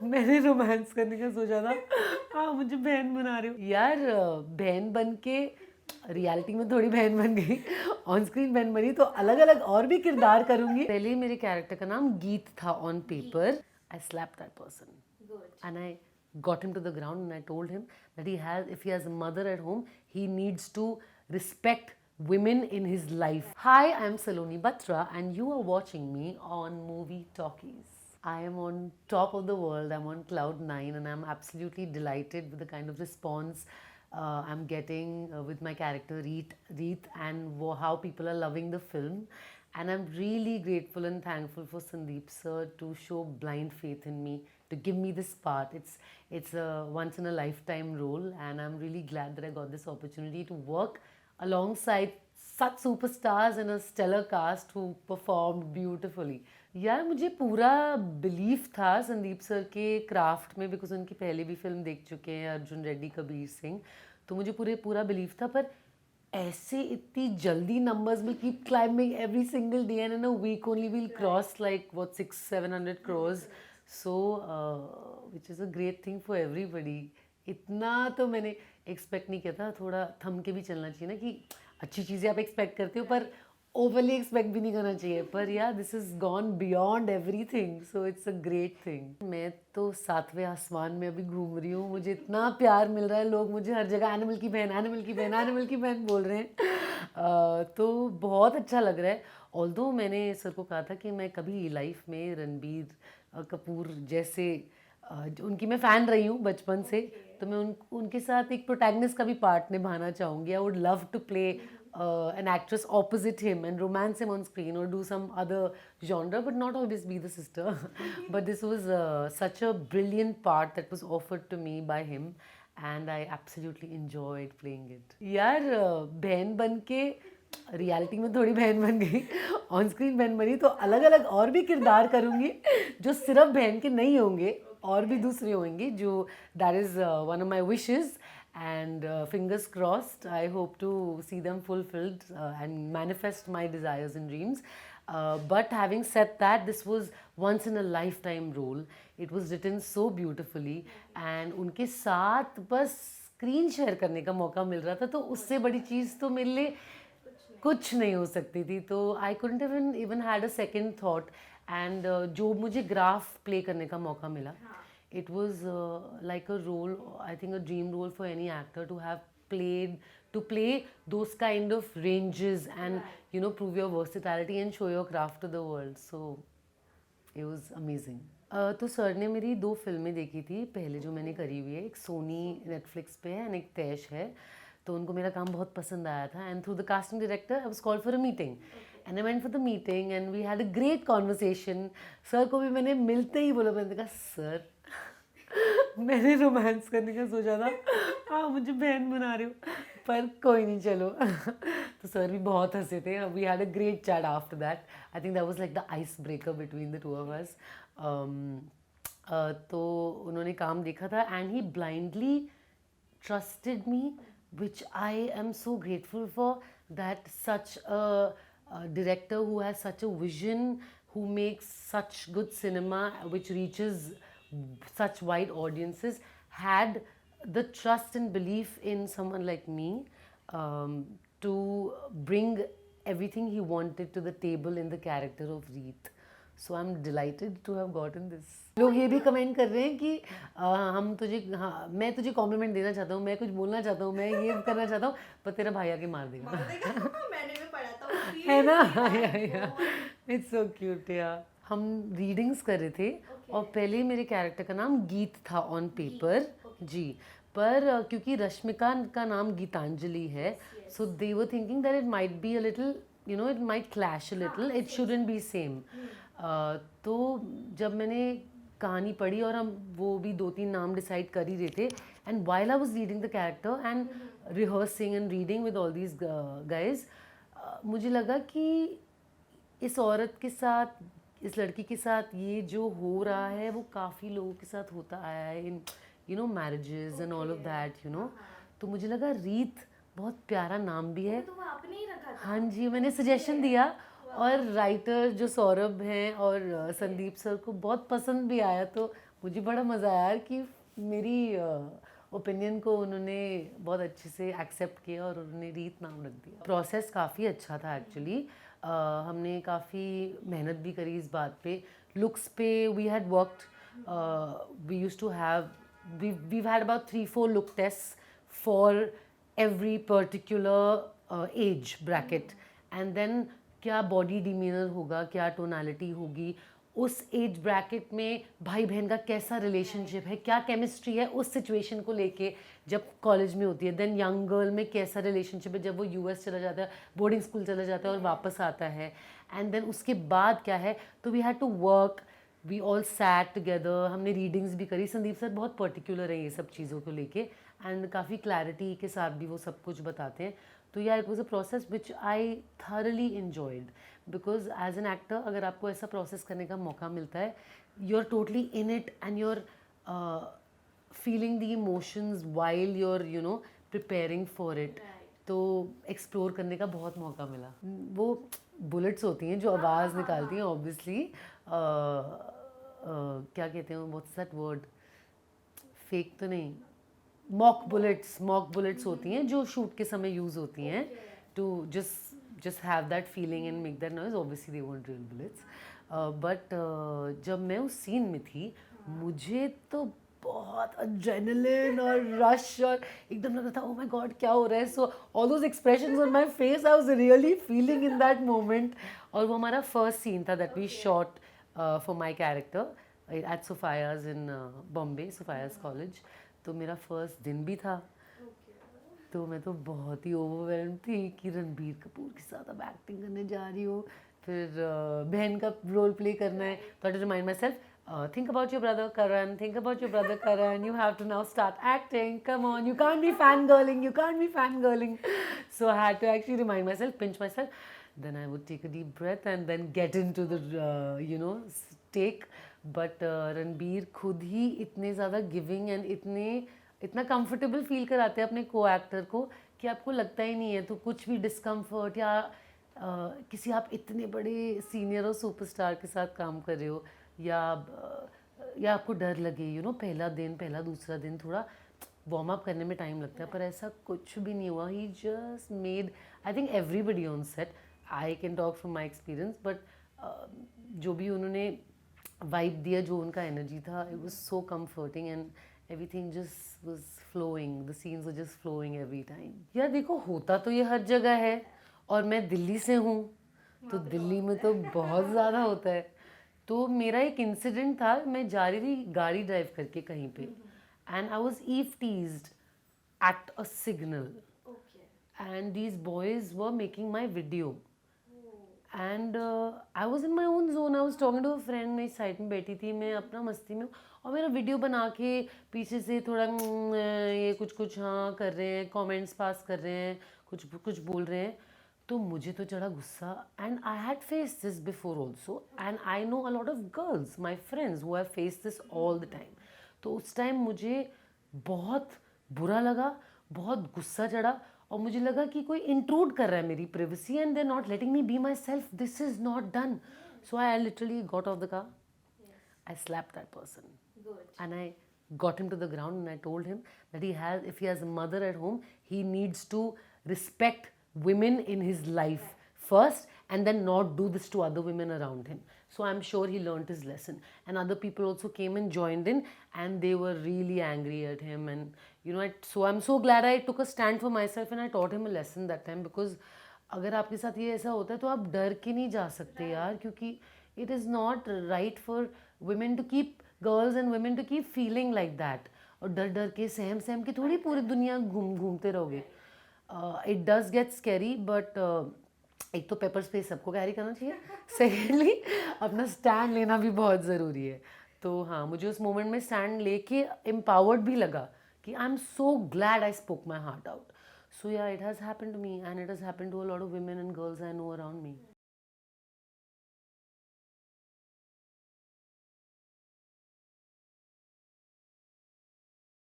मैंने रोमांस करने का सोचा था, हाँ मुझे बहन बना रहे हो यार। बहन बन के रियलिटी में थोड़ी बहन बन गई, ऑन स्क्रीन बहन बनी तो अलग अलग और भी किरदार करूंगी। पहले मेरे कैरेक्टर का नाम गीत था on paper. I slapped that person and I got him to the ground and I told him that if he has a mother at home, he needs to respect women in his life. Hi, I'm Saloni Batra and you are watching me on Movie Talkies. I am on top of the world. I'm on cloud 9 and I'm absolutely delighted with the kind of response I'm getting with my character Reet and how people are loving the film. And I'm really grateful and thankful for Sandeep sir to show blind faith in me, to give me this part. It's a once in a lifetime role and I'm really glad that I got this opportunity to work alongside such superstars and a stellar cast who performed beautifully. यार मुझे पूरा belief था Sandeep sir के craft में, because उनकी पहले भी film देख चुके हैं अर्जुन रेड्डी कबीर सिंह, तो मुझे पूरा बिलीफ था। पर ऐसे इतनी जल्दी numbers will keep climbing every single day and in a week only we'll cross like what 600-700 crores, so which is a great thing for everybody. इतना तो मैंने एक्सपेक्ट नहीं किया था। थोड़ा थम के भी चलना चाहिए ना कि अच्छी चीज़ें आप एक्सपेक्ट करते हो पर ओवरली एक्सपेक्ट भी नहीं करना चाहिए। पर यार this is gone beyond everything, so it's a great thing. मैं तो 7वें आसमान में अभी घूम रही हूँ, मुझे इतना प्यार मिल रहा है, लोग मुझे हर जगह एनिमल की बहन एनिमल की बहन एनिमल की बहन बोल रहे हैं। तो बहुत अच्छा लग रहा है। ऑल्दो मैंने सर को कहा था कि मैं कभी लाइफ में रणबीर कपूर जैसे उनकी मैं फ़ैन रही हूँ बचपन से, तो मैं उनके साथ एक प्रोटैगनिस्ट का भी पार्ट निभाना चाहूँगी। I would love to play an actress opposite him and romance him on screen or do some other genre, but not always be the sister. But this was such a brilliant part that was offered to me by him and I absolutely enjoyed playing it. यार बहन बन के reality में थोड़ी बहन बन गई, on screen बहन बनी तो अलग अलग और भी किरदार करूँगी जो सिर्फ बहन के नहीं होंगे, और भी दूसरे होंगे, जो that is one of my wishes. And fingers crossed, I hope to see them fulfilled and manifest my desires and dreams. But having said that, this was once in a lifetime role. It was written so beautifully and उनके साथ बस screen share करने का मौका मिल रहा था, तो उससे बड़ी चीज़ तो मेरे लिए कुछ नहीं हो सकती थी। तो I couldn't even had a second thought. And जो मुझे ग्राफ प्ले करने का मौका मिला, it was like a role, I think a dream role for any actor to play those kind of ranges and prove your versatility and show your craft to the world. So it was amazing. तो sir ने मेरी 2 फिल्में देखी थी पहले जो मैंने करी हुई है, एक सोनी नेटफ्लिक्स पे है एंड एक तैश है। तो उनको मेरा काम बहुत पसंद आया था and through the casting director I was called for a meeting and I went for the meeting and we had a great conversation. Sir को भी मैंने मिलते ही बोला, मैंने कहा सर मैंने रोमांस करने का सोचा था, हाँ मुझे बहन बना रहे हो, पर कोई नहीं चलो। तो सर भी बहुत हंसे थे। We had a great chat after that. I think that was like the ice breaker between the two of us. तो उन्होंने काम देखा था and he blindly trusted me, which I am so grateful for, that such a director who has such a vision, who makes such good cinema which reaches such wide audiences, had the trust and belief in someone like me to bring everything he wanted to the table in the character of Reet. So I'm delighted to have gotten this. लोग ये भी comment कर रहे हैं कि हम तुझे, हाँ मैं तुझे कॉम्प्लीमेंट देना चाहता हूँ, मैं कुछ बोलना चाहता हूँ, मैं ये करना चाहता हूँ, पर तेरा भाई आके मार देगा। मैंने भी पढ़ा था है ना? इट्स सो क्यूट यार। हम रीडिंग्स कर रहे थे और पहले मेरे कैरेक्टर का नाम गीत था ऑन पेपर जी, पर क्योंकि रश्मिका का नाम गीतांजलि है, so they were thinking that it might be a little it might clash a little, it shouldn't be same. तो जब मैंने कहानी पढ़ी और हम वो भी 2-3 नाम डिसाइड कर ही रहे थे, and while I was reading the character and rehearsing and reading with all these guys, मुझे लगा कि इस औरत के साथ, इस लड़की के साथ ये जो हो रहा है वो काफ़ी लोगों के साथ होता आया है in marriages and all of that तो मुझे लगा रीत बहुत प्यारा नाम भी है। तो वो आपने ही रखा था? हाँ जी, मैंने सजेशन दिया और राइटर जो सौरभ हैं और संदीप सर को बहुत पसंद भी आया, तो मुझे बड़ा मज़ा आया यार कि मेरी ओपिनियन को उन्होंने बहुत अच्छे से एक्सेप्ट किया और उन्होंने रीत नाम रख दिया। प्रोसेस काफ़ी अच्छा था एक्चुअली। हमने काफ़ी मेहनत भी करी इस बात पे। लुक्स पे we had worked, we used to have we've had about 3-4 look tests for every particular age bracket, and then क्या बॉडी डिमीनर होगा, क्या टोनालिटी होगी, उस एज ब्रैकेट में भाई बहन का कैसा रिलेशनशिप है, क्या केमिस्ट्री है उस सिचुएशन को लेके जब कॉलेज में होती है। देन यंग गर्ल में कैसा रिलेशनशिप है जब वो यूएस चला जाता है, बोर्डिंग स्कूल चला जाता है और वापस आता है। एंड देन उसके बाद क्या है, तो we had to work, we all sat together, हमने रीडिंग्स भी करी। संदीप सर बहुत पर्टिकुलर है ये सब चीज़ों को लेके एंड काफ़ी क्लैरिटी के साथ भी वो सब कुछ बताते हैं। तो यार it was a process which I thoroughly enjoyed, because as an actor अगर आपको ऐसा प्रोसेस करने का मौका मिलता है, you are totally in it and you are feeling the emotions while you are preparing for it. तो एक्सप्लोर करने का बहुत मौका मिला। वो बुलेट्स होती हैं जो आवाज़ निकालती हैं ऑब्वियसली, क्या कहते हैं, व्हाट्स दैट वर्ड, फेक तो नहीं, मॉक बुलेट्स होती हैं जो शूट के समय यूज़ होती हैं to just have that feeling and make that noise. Obviously they weren't real bullets, but जब मैं उस सीन में थी मुझे तो बहुत एड्रेनलिन और रश और एकदम लग रहा था ओ माय गॉड क्या हो रहा है। So all those expressions on my face, I was really feeling in that moment. और वो हमारा फर्स्ट सीन था that we shot for my character at Sophia's in Bombay, Sophia's college. तो मेरा फर्स्ट दिन भी था, तो मैं तो बहुत ही ओवरवेल्म थी कि रणबीर कपूर के साथ अब एक्टिंग करने जा रही हूँ, फिर बहन का रोल प्ले करना है। तो I to remind myself, think about your brother Karan, think about your brother Karan, you have to now start acting, come on, you can't be fangirling. So I had to actually remind myself, pinch myself, then I would take a deep breath and then get into the take. But Ranbir खुद ही इतने ज़्यादा giving and इतना comfortable feel कराते हैं अपने को actor को कि आपको लगता ही नहीं है तो कुछ भी डिस्कम्फर्ट या किसी आप इतने बड़े सीनियर और सुपरस्टार के साथ काम कर रहे हो या आपको डर लगे पहला दिन पहला दूसरा दिन थोड़ा वार्म अप करने में टाइम लगता है, पर ऐसा कुछ भी नहीं हुआ। He just made, I think everybody on set, I can talk from my experience, but जो भी उन्होंने वाइब दिया, जो उनका एनर्जी था, it was so comforting and everything just was flowing, the scenes were just flowing every time. यार देखो होता तो ये हर जगह है और मैं दिल्ली से हूँ तो दिल्ली में तो बहुत ज़्यादा होता है। तो मेरा एक इंसिडेंट था, मैं जा रही थी गाड़ी ड्राइव करके कहीं पे and I was eve teased at a signal and these boys were making my video and I was in my own zone, I was talking to a friend, मेरी साइड में बैठी थी, मैं अपना मस्ती में, और मेरा वीडियो बना के पीछे से थोड़ा ये कुछ हाँ कर रहे हैं, कमेंट्स पास कर रहे हैं, कुछ बोल रहे हैं। तो मुझे तो चढ़ा गुस्सा and I had face this before also and I know a lot of girls my friends who have face this all the time. तो उस टाइम मुझे बहुत बुरा लगा, बहुत गुस्सा चढ़ा और मुझे लगा कि कोई इंट्रूड कर रहा है मेरी privacy and they are not letting me be myself, this is not done. So I literally got off the car, I slapped that person. Good. And I got him to the ground and I told him that if he has a mother at home, he needs to respect women in his life first and then not do this to other women around him. So I'm sure he learned his lesson. And other people also came and joined in and they were really angry at him. And so I'm so glad I took a stand for myself and I taught him a lesson that time, because अगर आपके साथ ये ऐसा होता है तो आप डर के नहीं जा सकते यार, क्योंकि it is not right for women to keep, girls and women to keep feeling like that. और डर के सहम के थोड़ी पूरी दुनिया घूमते रहोगे। It does get scary, but एक तो पेपर स्प्रे सबको कैरी करना चाहिए, सेकेंडली अपना स्टैंड लेना भी बहुत ज़रूरी है। तो हाँ, मुझे उस मोमेंट में स्टैंड लेके एम्पावर्ड भी लगा कि I am so glad I spoke my heart out. So yeah, it has happened to me and it has happened to a lot of women and girls I know around me.